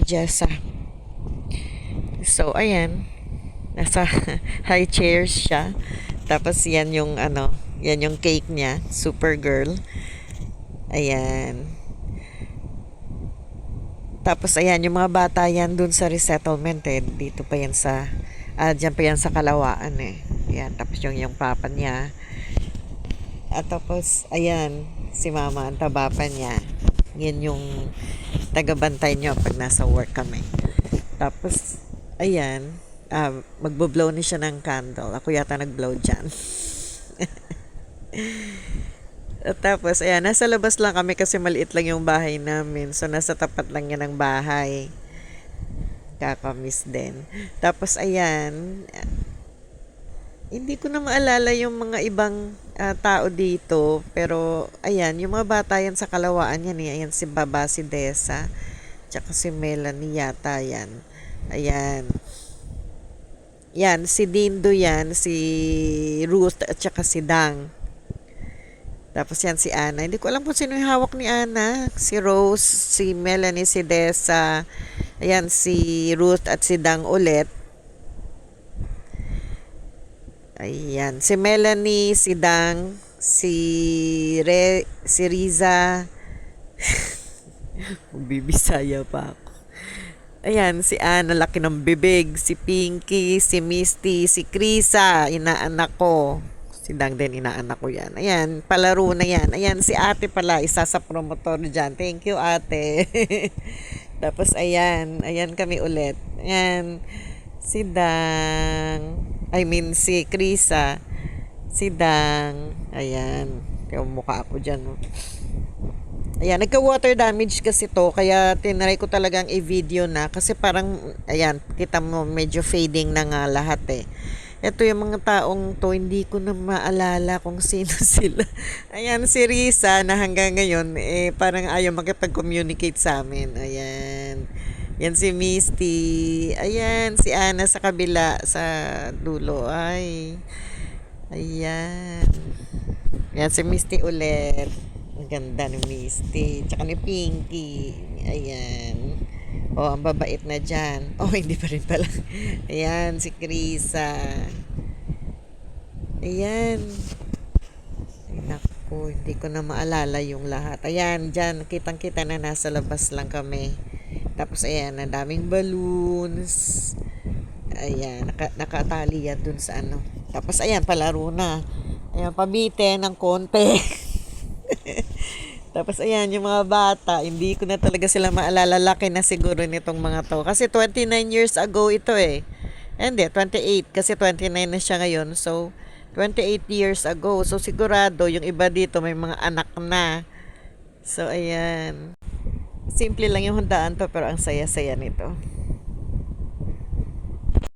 Jessa. So, ayan. Nasa high chairs siya. Tapos, yan yung yan yung cake niya. Supergirl. Ayan. Tapos, ayan, yung mga bata yan dun sa resettlement eh. Dito pa yan sa, dyan pa yan sa Kalawaan eh. Ayan, tapos yung papa niya. At tapos, ayan, si mama, ang taba pa niya. Yan yung tagabantay niyo pag nasa work kami. Tapos, ayan, magbo-blow na siya ng candle. Ako yata nag-blow dyan. At tapos, ayan, nasa labas lang kami kasi maliit lang yung bahay namin. So, nasa tapat lang yan ng bahay. Kakamiss din. Tapos, ayan, hindi ko na maalala yung mga ibang tao dito. Pero, ayan, yung mga bata yan sa Kalawaan yan eh. Ayan, si Baba, si Desa. Tsaka si Melanie yata yan. Ayan. Yan, si Dindo yan, si Ruth at tsaka si Dang. Tapos yan si Ana. Hindi ko alam kung sino yung hawak ni Ana. Si Rose, si Melanie, si Desa. Ayan, si Ruth at si Dang ulit. Ayan, si Melanie, si Dang, si Riza. Magbibisaya pa ako. Ayan, si Ana, laki ng bibig. Si Pinky, si Misty, si Krisa, inaanak ko. Si Dang din, inaanak ko yan. Ayan, palaro na yan. Ayan, si ate pala, isa sa promotor dyan. Thank you, ate. Tapos, ayan. Ayan kami ulit. Ayan, si Dang. Si Krisa. Si Dang. Ayan. Yung mukha ako dyan. No? Ayan, nagka-water damage kasi to. Kaya tinry ko talagang i-video na. Kasi parang, ayan, kita mo medyo fading na nga lahat eh. Ito yung mga taong to, hindi ko na maalala kung sino sila. Ayan, si Risa na hanggang ngayon, parang ayaw makipag-communicate sa amin. Ayan. Yan si Misty. Ayan, si Ana sa kabila, sa dulo. Ay. Ayan. Yan si Misty ulit. Ang ganda ni Misty. Tsaka ni Pinky. Ayan. Oh, ang babait na dyan. Oh, hindi pa rin pala. Ayan, si Krisa. Ayan. Ay, naku, hindi ko na maalala yung lahat. Ayan, dyan, kitang-kita na nasa labas lang kami. Tapos, ayan, ang daming balloons. Ayan, nakatali yan dun sa ano. Tapos, ayan, palaro na. Ayan, pabite ng konti. Tapos ayan, yung mga bata, hindi ko na talaga sila maalala. Laki na siguro nitong mga to. Kasi 29 years ago ito eh. Hindi, 28. Kasi 29 na siya ngayon. So, 28 years ago. So, sigurado, yung iba dito may mga anak na. So, ayan. Simple lang yung handaan to, pero ang saya-saya nito.